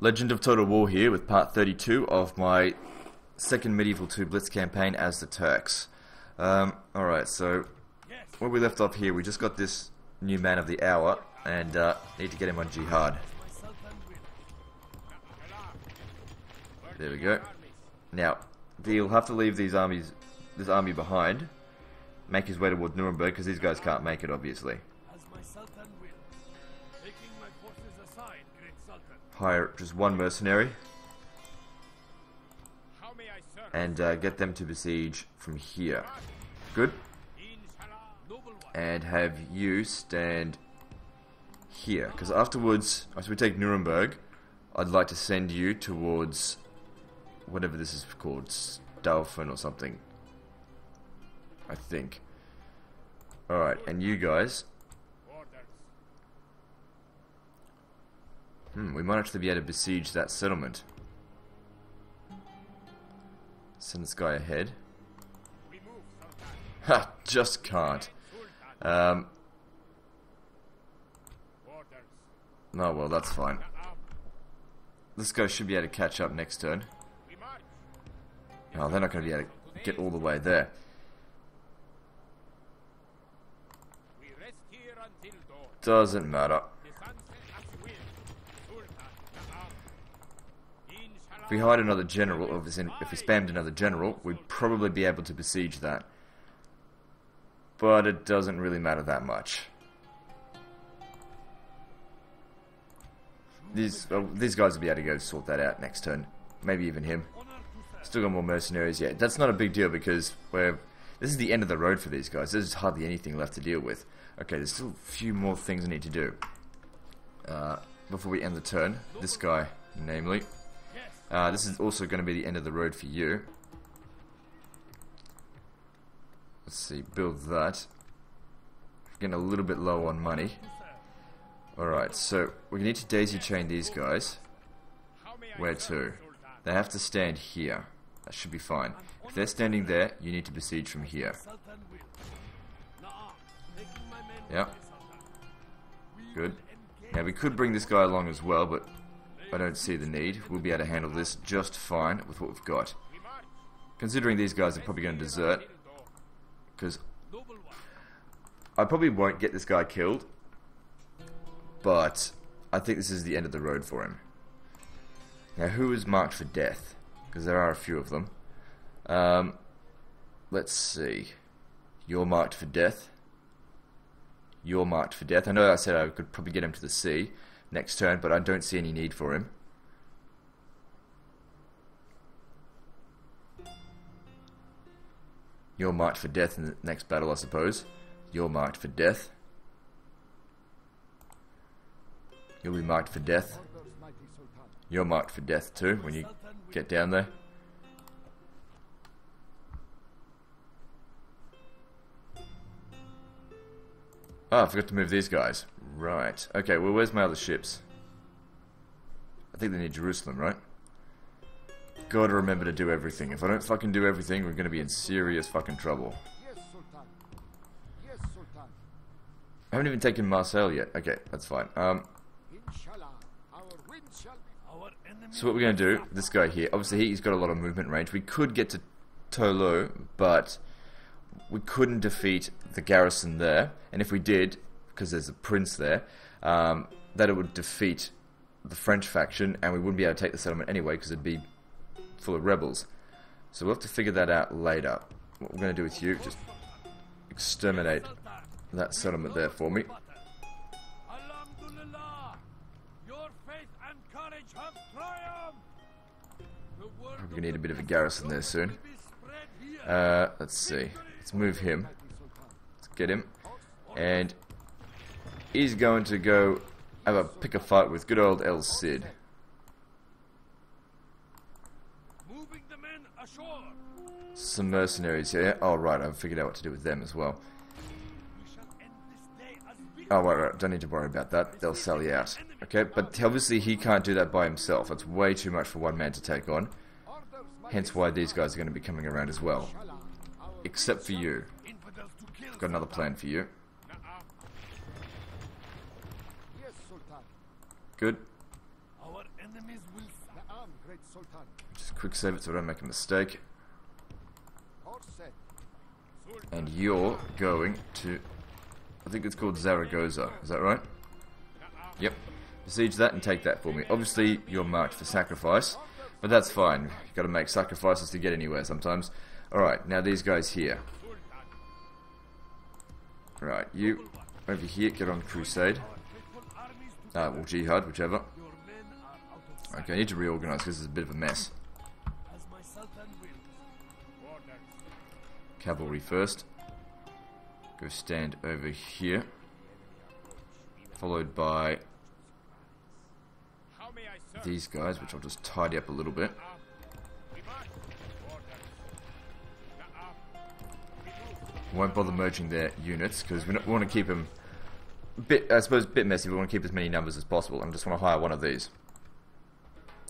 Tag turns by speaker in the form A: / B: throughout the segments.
A: Legend of Total War here with part 32 of my second Medieval 2 Blitz campaign as the Turks. Alright, so where we left off here, we just got this new man of the hour and need to get him on jihad. There we go. Now, he'll have to leave this army behind, make his way towards Nuremberg because these guys can't make it, obviously. Hire just one mercenary and get them to besiege from here. Good. And have you stand here, because afterwards, after we take Nuremberg, I'd like to send you towards whatever this is called, Staufen or something, I think. Alright, and you guys, we might actually be able to besiege that settlement. Send this guy ahead. Ha! Just can't. Oh well, that's fine. This guy should be able to catch up next turn. Oh, they're not going to be able to get all the way there. Doesn't matter. If we hired another general, or if we spammed another general, we'd probably be able to besiege that. But it doesn't really matter that much. These guys will be able to go sort that out next turn. Maybe even him. Still got more mercenaries. Yeah, that's not a big deal because this is the end of the road for these guys. There's hardly anything left to deal with. Okay, there's still a few more things I need to do. Before we end the turn. This guy, namely. This is also going to be the end of the road for you. Let's see, build that. Getting a little bit low on money. Alright, so we need to daisy chain these guys. Where to? They have to stand here. That should be fine. If they're standing there, you need to besiege from here. Yep. Good. Now we could bring this guy along as well, but I don't see the need. We'll be able to handle this just fine with what we've got. Considering these guys are probably going to desert, because I probably won't get this guy killed, but I think this is the end of the road for him. Now, who is marked for death? Because there are a few of them. Let's see. You're marked for death. You're marked for death. I know I said I could probably get him to the sea next turn, but I don't see any need for him. You're marked for death in the next battle, I suppose. You're marked for death. You'll be marked for death. You're marked for death too when you get down there. Oh, I forgot to move these guys. Right. Okay, well, where's my other ships? I think they need Jerusalem, right? Gotta remember to do everything. If I don't fucking do everything, we're gonna be in serious fucking trouble. I haven't even taken Marseille yet. Okay, that's fine. So what we're gonna do, this guy here, obviously he's got a lot of movement range. We could get to Toulouse, but we couldn't defeat the garrison there. And if we did, because there's a prince there, that it would defeat the French faction, and we wouldn't be able to take the settlement anyway, because it'd be full of rebels. So we'll have to figure that out later. What we're going to do with you, just exterminate that settlement there for me. We're going to need a bit of a garrison there soon. Let's see. Let's move him. Let's get him. And he's going to go pick a fight with good old El Cid. Some mercenaries here. Oh, right, I've figured out what to do with them as well. Oh, right, don't need to worry about that. They'll sell you out. Okay, but obviously he can't do that by himself. That's way too much for one man to take on. Hence why these guys are going to be coming around as well. Except for you. I've got another plan for you. Good. Just quick save it so I don't make a mistake. And you're going to, I think it's called Zaragoza. Is that right? Yep. Besiege that and take that for me. Obviously, you're marked for sacrifice, but that's fine. You've got to make sacrifices to get anywhere sometimes. Alright, now these guys here. Right, you over here, get on crusade. Well, jihad, whichever. Okay, I need to reorganize because this is a bit of a mess. Cavalry first. Go stand over here. Followed by these guys, which I'll just tidy up a little bit. Won't bother merging their units because we want to keep them a bit, I suppose, a bit messy. We want to keep as many numbers as possible. I just want to hire one of these.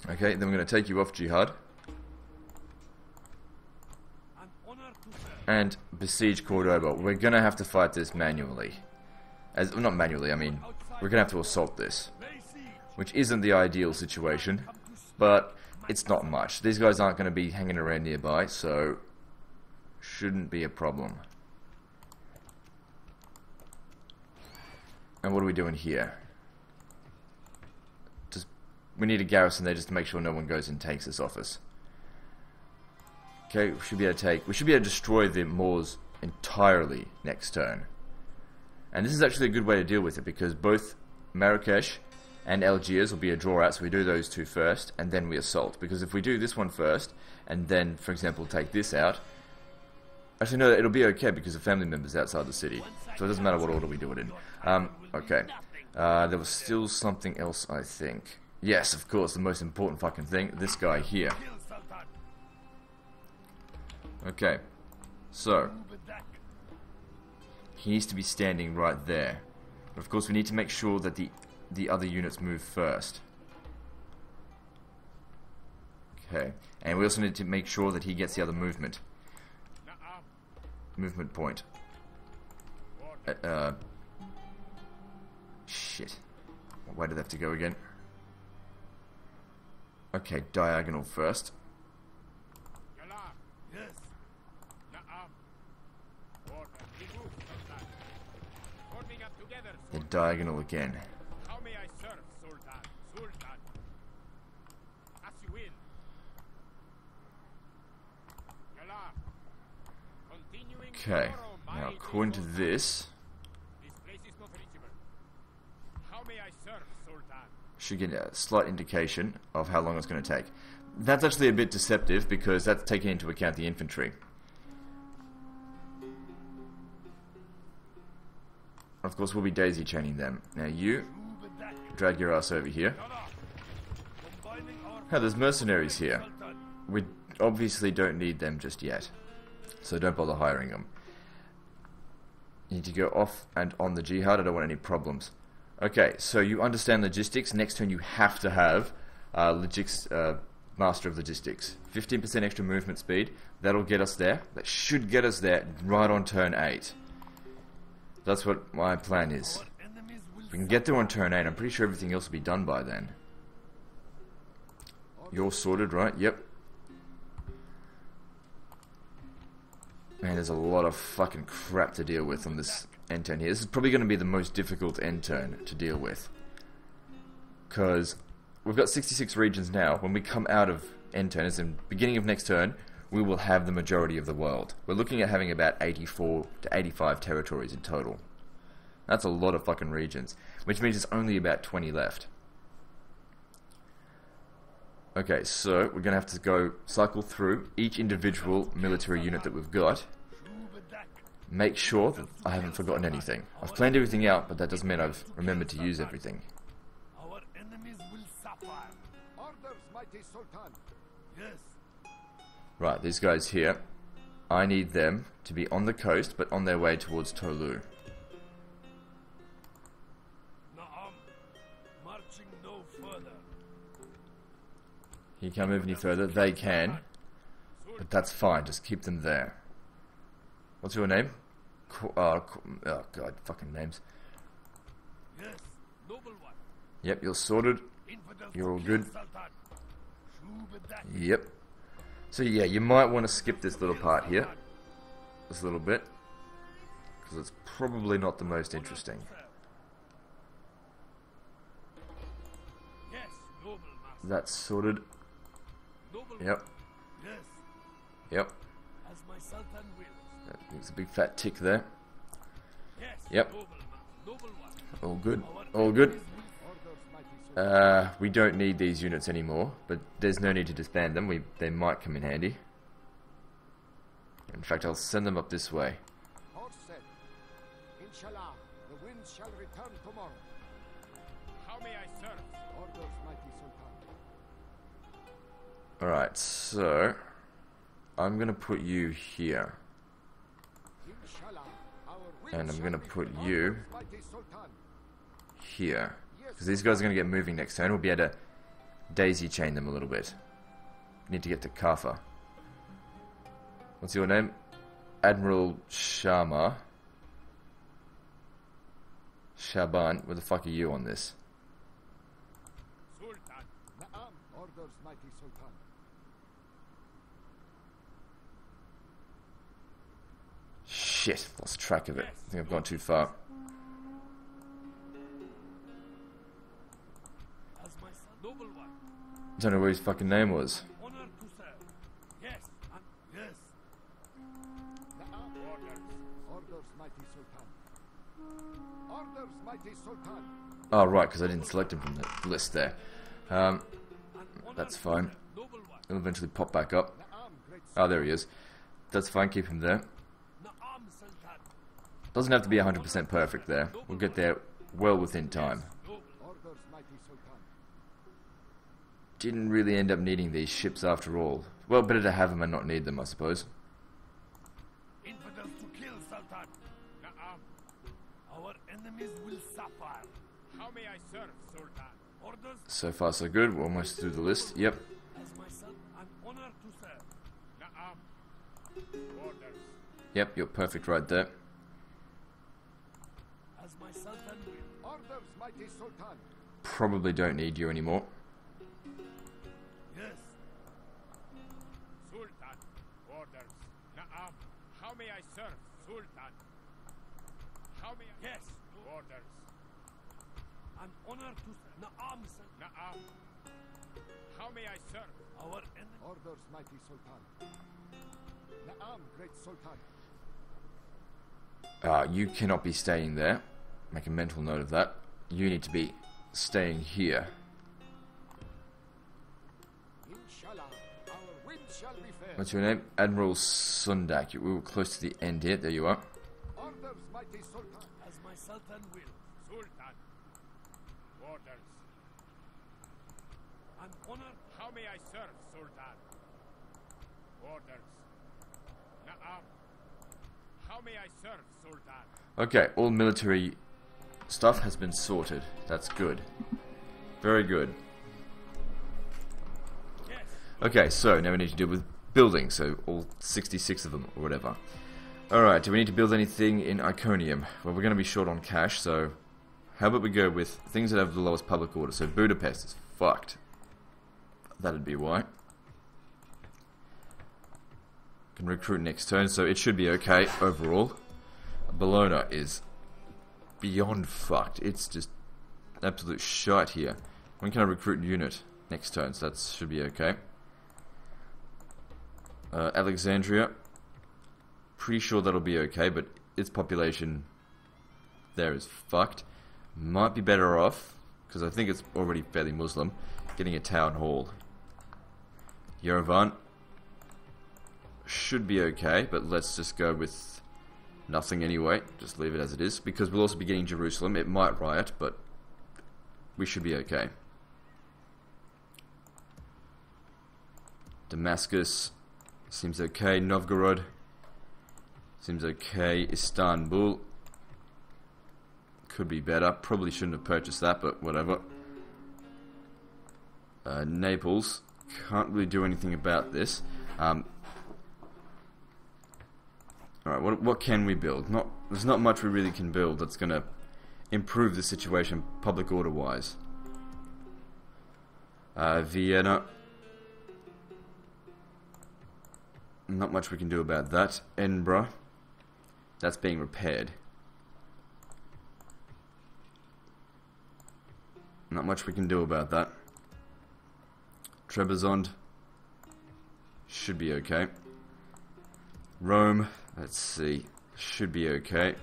A: Okay, then we're going to take you off jihad and besiege Cordoba. We're going to have to fight this manually. Not manually, I mean, we're going to have to assault this, which isn't the ideal situation, but it's not much. These guys aren't going to be hanging around nearby, so shouldn't be a problem. And what are we doing here? Just, we need a garrison there just to make sure no one goes and takes this office. Okay, we should be able to destroy the Moors entirely next turn. And this is actually a good way to deal with it because both Marrakesh and Algiers will be a draw out, so we do those two first and then we assault. Because if we do this one first and then, for example, take this out, actually no, it'll be okay because the family member's outside the city, so it doesn't matter what order we do it in. Okay, there was still something else, I think. Yes, of course, the most important fucking thing, this guy here. Okay, so he needs to be standing right there. But of course we need to make sure that the other units move first. Okay, and we also need to make sure that he gets the other movement point. Shit. Where did they have to go again? Okay, diagonal first. Then diagonal again. Okay, now according to this, should get a slight indication of how long it's going to take. That's actually a bit deceptive because that's taking into account the infantry. Of course, we'll be daisy chaining them. Now you drag your ass over here. Oh, there's mercenaries here. We obviously don't need them just yet, so don't bother hiring them. You need to go off and on the jihad. I don't want any problems. Okay, so you understand logistics. Next turn you have to have master of logistics. 15% extra movement speed. That'll get us there. That should get us there right on turn 8. That's what my plan is. If we can get there on turn 8, I'm pretty sure everything else will be done by then. You're sorted, right? Yep. Man, there's a lot of fucking crap to deal with on this end turn here. This is probably going to be the most difficult end turn to deal with. Because we've got 66 regions now. When we come out of end turn, as in beginning of next turn, we will have the majority of the world. We're looking at having about 84 to 85 territories in total. That's a lot of fucking regions, which means there's only about 20 left. Okay, so we're going to have to go cycle through each individual military unit that we've got. Make sure that I haven't forgotten anything. I've planned everything out, but that doesn't mean I've remembered to use everything.
B: Our enemies will suffer. Orders, mighty Sultan. Yes.
A: Right, these guys here, I need them to be on the coast, but on their way towards Tolu.
B: Naam, marching no further.
A: He can't move any further. They can, but that's fine. Just keep them there. What's your name? Oh god, fucking names.
B: Yes, noble one.
A: Yep, you're sorted.
B: Infidels
A: You're all
B: to
A: good.
B: kill Sultan.
A: Yep. So yeah, you might want to skip this little part here. This little bit. Because it's probably not the most interesting. That's sorted. Yep. Yep. There's a big fat tick there. Yep. All good. All good. We don't need these units anymore, but there's no need to disband them. They might come in handy. In fact, I'll send them up this way.
B: Inshallah, the winds shall return tomorrow. How may I serve? Orders, mighty Sultan.
A: Alright, so I'm gonna put you here.
B: Inshallah, our winds
A: And I'm
B: shall
A: gonna
B: return.
A: put you
B: Orders, mighty Sultan.
A: here. Because these guys are gonna get moving next turn. We'll be able to daisy chain them a little bit. Need to get to Kaffa. What's your name? Admiral Sharma. Shaban, where the fuck are you on this?
B: Sultan. Na'am. Orders, mighty Sultan.
A: Shit, lost track of it. I think I've gone too far.
B: As my son, noble one.
A: Don't know where his fucking name was.
B: Honor to serve. Yes. Yes. Na'am. Orders, mighty Sultan. Orders, mighty Sultan.
A: Oh, right, because I didn't select him from the list there. That's fine.
B: Noble one.
A: He'll eventually pop back up.
B: Na'am, great
A: Oh, there he is. That's fine, keep him there.
B: Na'am, Sultan.
A: Doesn't have to be 100% perfect there. We'll get there well within time.
B: Orders, mighty Sultan.
A: Didn't really end up needing these ships after all. Well, better to have them and not need them, I suppose.
B: Infidels to kill, Sultan. Na'am. Our enemies will suffer. How may I serve, Sultan? Orders
A: So far, so good. We're almost through the list. Yep.
B: as my son, an honor to serve. Na'am. Orders
A: Yep, you're perfect right there.
B: as my sultan will. Orders, mighty Sultan.
A: Probably don't need you anymore.
B: Yes. Sultan. Orders. Na'am. How may I serve, Sultan? How may I? Yes. Orders. An honor to serve. Na'am, sir. Na'am. How may I serve? Our enemy. Orders, mighty Sultan. Na'am, great Sultan.
A: You cannot be staying there. Make a mental note of that. You need to be staying here.
B: Inshallah, our wind shall be fair.
A: What's your name? Admiral Sundak. We were close to the end here. There you are.
B: Orders, mighty Sultan. As my sultan will. Sultan. Orders. An honor. How may I serve, Sultan? Orders. Na'am. How may I serve, Sultan?
A: Okay, all military stuff has been sorted. That's good. Very good.
B: Yes.
A: Okay, so now we need to deal with buildings, so all 66 of them, or whatever. Alright, do we need to build anything in Iconium? Well, we're going to be short on cash, so how about we go with things that have the lowest public order? So Budapest is fucked. That'd be why. Can recruit next turn, so it should be okay overall. Bologna is beyond fucked. It's just absolute shite here. When can I recruit unit? Next turn, so that should be okay. Alexandria. Pretty sure that'll be okay, but its population there is fucked. Might be better off, because I think it's already fairly Muslim, getting a town hall. Yerevan should be okay, but let's just go with nothing anyway. Just leave it as it is, because we'll also be getting Jerusalem. It might riot, but we should be okay. Damascus seems okay. Novgorod seems okay. Istanbul could be better. Probably shouldn't have purchased that, but whatever. Naples, can't really do anything about this. Alright, what can we build? There's not much we really can build that's gonna improve the situation public order wise. Vienna, Not much we can do about that. Edinburgh. That's being repaired. Not much we can do about that. Trebizond. Should be okay. Rome. Let's see. Should be okay.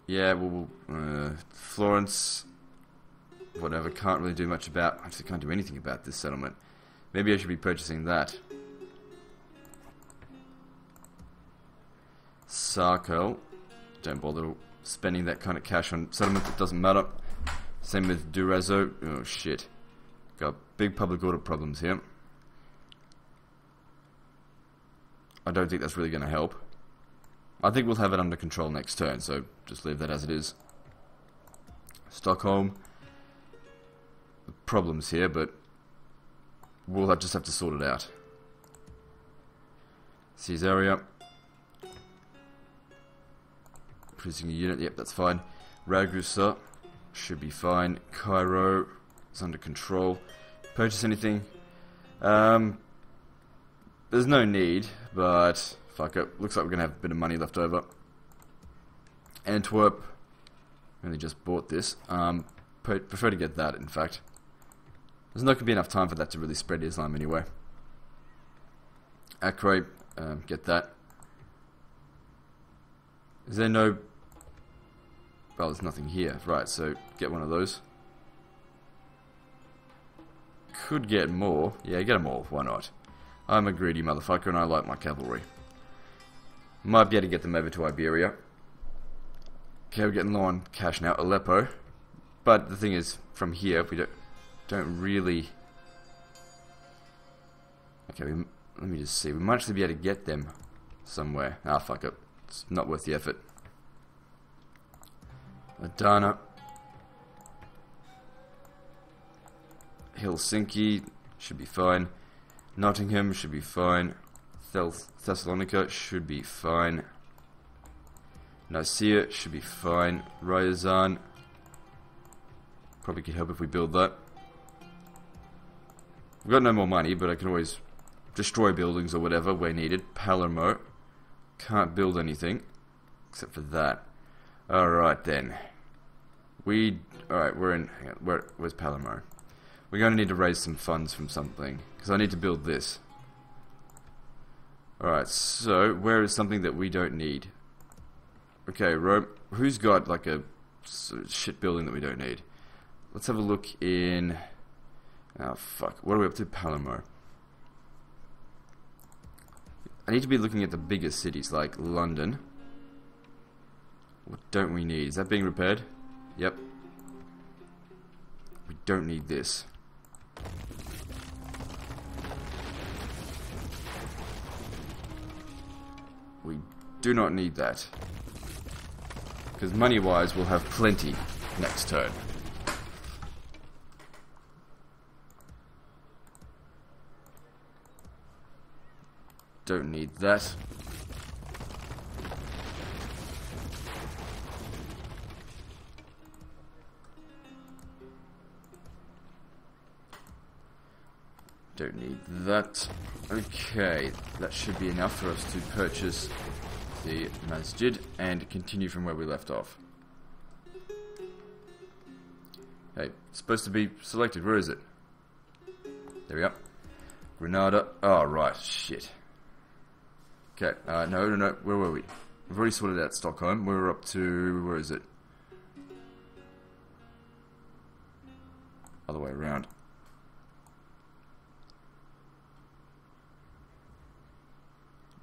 A: Yeah, well, Florence, whatever, can't really do much about, actually can't do anything about this settlement. Maybe I should be purchasing that. Sarko, don't bother spending that kind of cash on settlement that doesn't matter. Same with Durazzo, oh shit. Got big public order problems here. I don't think that's really going to help. I think we'll have it under control next turn, so just leave that as it is. Stockholm. Problems here, but we'll just have to sort it out. Caesarea. Producing a unit, yep, that's fine. Ragusa should be fine. Cairo is under control. Purchase anything? There's no need, but fuck it. Looks like we're gonna have a bit of money left over. Antwerp. Really just bought this. Prefer to get that, in fact. There's not gonna be enough time for that to really spread Islam anyway. Acre, get that. Is there no... Well, there's nothing here. Right, so get one of those. Could get more. Yeah, get them all. Why not? I'm a greedy motherfucker and I like my cavalry. Might be able to get them over to Iberia. Okay, we're getting low on cash now. Aleppo. But the thing is, from here, we don't really... Okay, let me just see. We might actually be able to get them somewhere. Ah, fuck it. It's not worth the effort. Adana. Helsinki should be fine. Nottingham should be fine. Thessalonica should be fine. Nicaea should be fine. Ryazan probably could help if we build that. We've got no more money, but I can always destroy buildings or whatever where needed. Palermo. Can't build anything except for that. Alright then. Alright, we're in... Where's Palermo? We're going to need to raise some funds from something, because I need to build this. Alright, so where is something that we don't need? Okay, Rome. Who's got like a shit building that we don't need? Let's have a look in... Oh fuck, what are we up to? Palermo. I need to be looking at the bigger cities like London. What don't we need? Is that being repaired? Yep. We don't need this. We do not need that. Because money-wise, we'll have plenty next turn. Don't need that. Don't need that. Okay, that should be enough for us to purchase the masjid and continue from where we left off. Hey, it's supposed to be selected. Where is it? There we are. Granada. Oh, right. Shit. Okay, no. Where were we? We've already sorted out Stockholm. We're up to... Where is it? Other way around.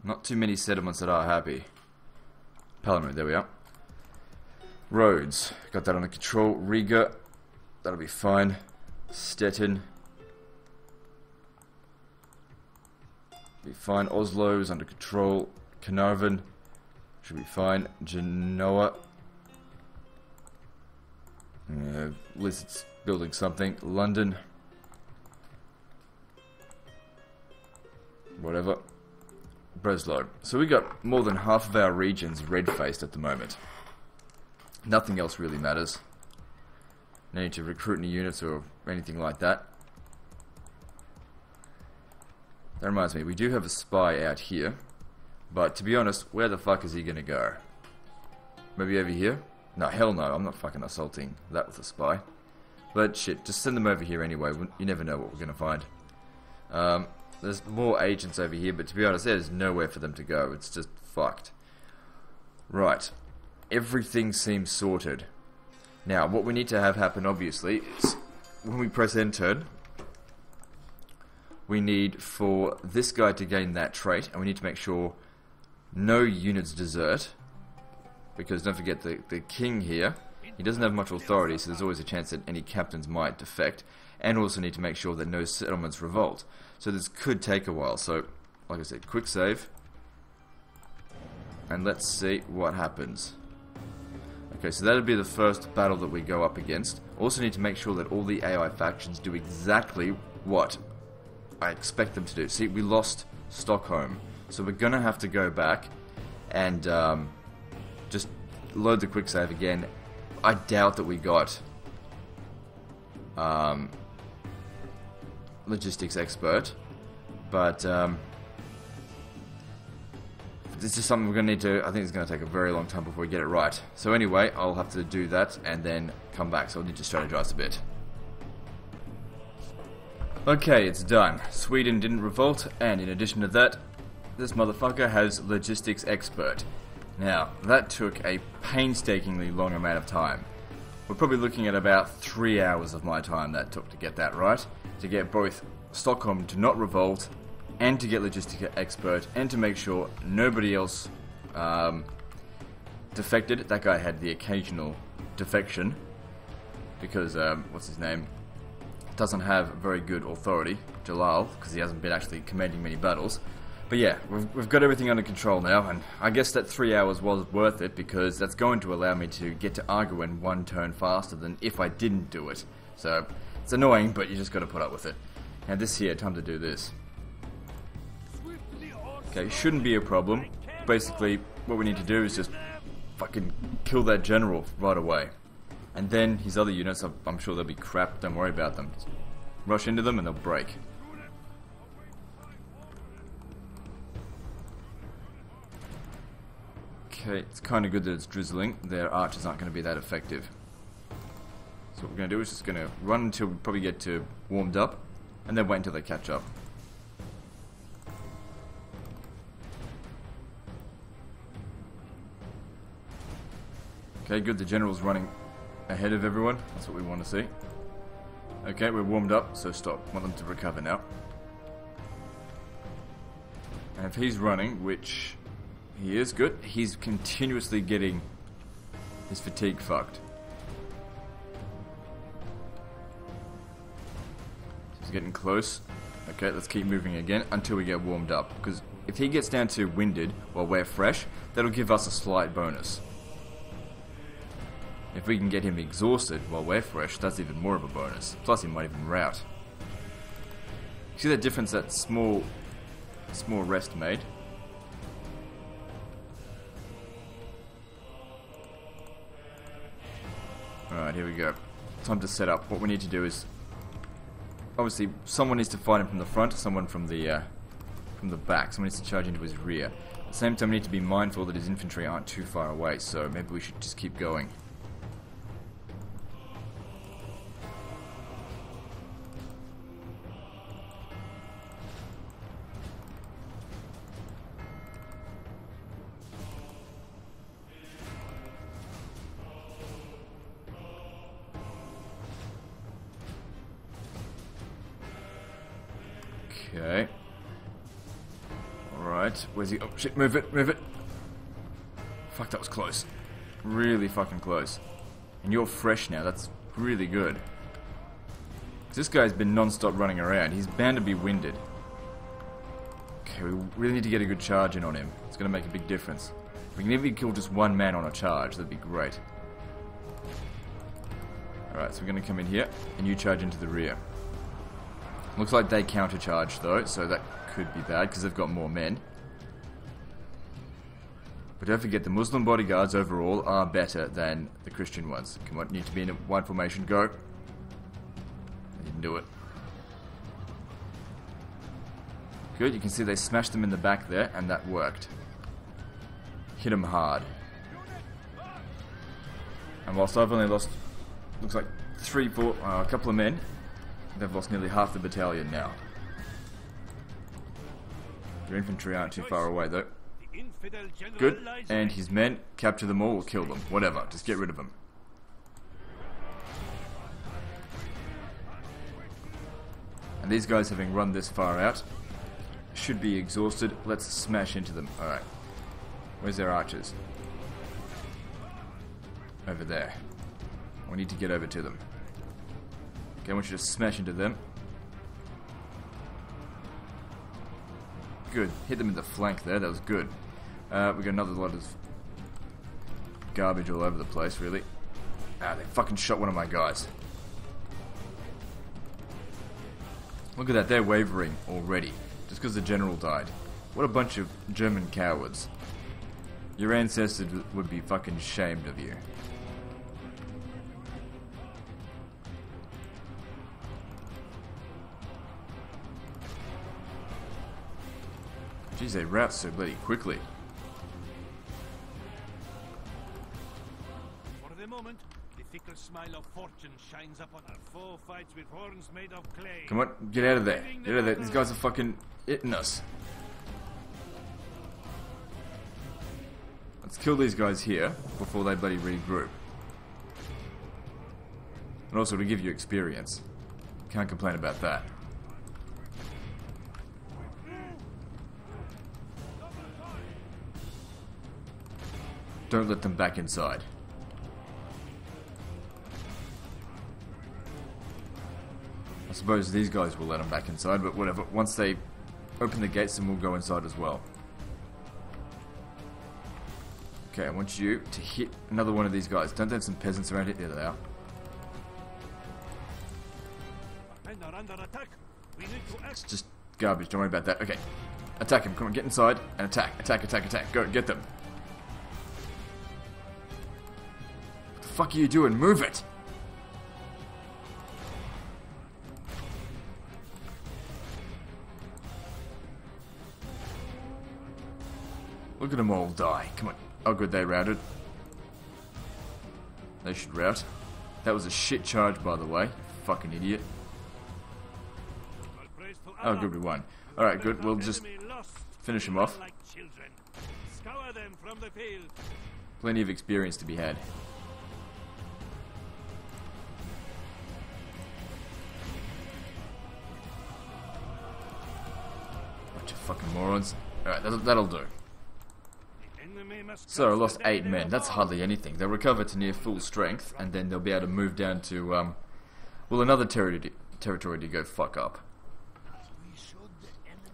A: Not too many settlements that are happy. Palermo, there we are. Roads, got that under control. Riga, that'll be fine. Stettin, be fine. Oslo is under control. Carnarvon should be fine. Genoa, at least it's building something. London, whatever. Breslau. So we got more than half of our regions red-faced at the moment. Nothing else really matters. No need to recruit any units or anything like that. That reminds me, we do have a spy out here. But to be honest, where the fuck is he gonna go? Maybe over here? No, hell no, I'm not fucking assaulting that with a spy. But shit, just send them over here anyway. You never know what we're gonna find. There's more agents over here, but to be honest, there's nowhere for them to go. It's just fucked. Right. Everything seems sorted. Now, what we need to have happen, obviously, is when we press enter, we need for this guy to gain that trait, and we need to make sure no units desert. Because don't forget, the king here, he doesn't have much authority, so there's always a chance that any captains might defect. And also need to make sure that no settlements revolt. So this could take a while. So, like I said, quick save. And let's see what happens. Okay, so that'll be the first battle that we go up against. Also need to make sure that all the AI factions do exactly what I expect them to do. See, we lost Stockholm. So we're going to have to go back and just load the quick save again. I doubt that we got logistics expert, but this is something we're going to need to, I think it's going to take a very long time before we get it right. So anyway, I'll have to do that and then come back, so I'll need to strategize a bit. Okay, it's done. Sweden didn't revolt, and in addition to that, this motherfucker has logistics expert. Now, that took a painstakingly long amount of time. We're probably looking at about 3 hours of my time that took to get that right. To get both Stockholm to not revolt, and to get logistics expert, and to make sure nobody else defected. That guy had the occasional defection, because, what's his name, doesn't have very good authority, Jalal, because he hasn't been actually commanding many battles. But yeah, we've got everything under control now, and I guess that 3 hours was worth it, because that's going to allow me to get to Arguin one turn faster than if I didn't do it. So, it's annoying, but you just got to put up with it. Now this here, time to do this. Okay, shouldn't be a problem. Basically, what we need to do is just fucking kill that general right away. And then his other units, I'm sure they'll be crap, don't worry about them. Just rush into them and they'll break. Okay, it's kind of good that it's drizzling. Their archers aren't going to be that effective. So what we're going to do is just going to run until we probably get to warmed up, and then wait until they catch up. Okay, good, the general's running ahead of everyone. That's what we want to see. Okay, we're warmed up, so stop. Want them to recover now. And if he's running, which he is good, he's continuously getting his fatigue fucked. He's getting close. Okay, let's keep moving again until we get warmed up. Because if he gets down to winded while we're fresh, that'll give us a slight bonus. If we can get him exhausted while we're fresh, that's even more of a bonus. Plus he might even rout. See that difference that small rest made? Alright, here we go. Time to set up. What we need to do is, obviously, someone needs to fight him from the front, someone from the back. Someone needs to charge into his rear. At the same time, we need to be mindful that his infantry aren't too far away, so maybe we should just keep going. Okay. Alright, where's he? Oh shit, move it, move it! Fuck, that was close. Really fucking close. And you're fresh now, that's really good. This guy's been non-stop running around, he's bound to be winded. Okay, we really need to get a good charge in on him. It's gonna make a big difference. If we can even kill just one man on a charge, that'd be great. Alright, so we're gonna come in here, and you charge into the rear. Looks like they countercharge though, so that could be bad because they've got more men. But don't forget, the Muslim bodyguards overall are better than the Christian ones. Come on, need to be in a wide formation, go. I didn't do it. Good, you can see they smashed them in the back there, and that worked. Hit them hard. And whilst I've only lost, looks like a couple of men, they've lost nearly half the battalion now. Your infantry aren't too far away though. Good, and his men, capture them all or kill them, whatever, just get rid of them. And these guys, having run this far out, should be exhausted. Let's smash into them. Alright. Where's their archers? Over there. We need to get over to them. Okay, I want you to smash into them. Good. Hit them in the flank there. That was good. We got another lot of garbage all over the place, really. Ah, they fucking shot one of my guys. Look at that. They're wavering already. Just because the general died. What a bunch of German cowards. Your ancestors would be fucking ashamed of you. Jeez, they rout so bloody quickly.
B: For the moment, the fickle smile of fortune shines upon our foe fights with horns made of clay.
A: Come on, get out of there. Get out of there. These guys are fucking hitting us. Let's kill these guys here before they bloody regroup. And also to give you experience. Can't complain about that. Don't let them back inside. I suppose these guys will let them back inside, but whatever. Once they open the gates, then we'll go inside as well. Okay, I want you to hit another one of these guys. Don't have some peasants around here. There they are. It's just garbage. Don't worry about that. Okay. Attack him. Come on, get inside and attack. Attack, attack, attack. Go, get them. What the fuck are you doing? Move it! Look at them all die. Come on. Oh good, they routed. They should rout. That was a shit charge, by the way. Fucking idiot. Oh good, we won. Alright, good. We'll just finish them off. Plenty of experience to be had. Bunch of fucking morons. Alright, that'll do. So I lost 8 men. That's hardly anything. They'll recover to near full strength, and then they'll be able to move down to, well, another territory to go fuck up.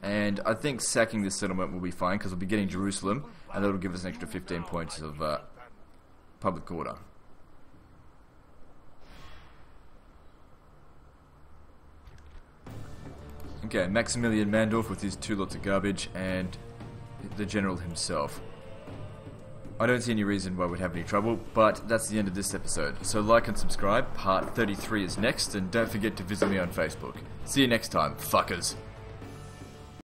A: And I think sacking this settlement will be fine, because we'll be getting Jerusalem, and that'll give us an extra 15 points of public order. Okay, Maximilian Mandorf with his 2 lots of garbage, and the general himself. I don't see any reason why we'd have any trouble, but that's the end of this episode. So like and subscribe, part 33 is next, and don't forget to visit me on Facebook. See you next time, fuckers.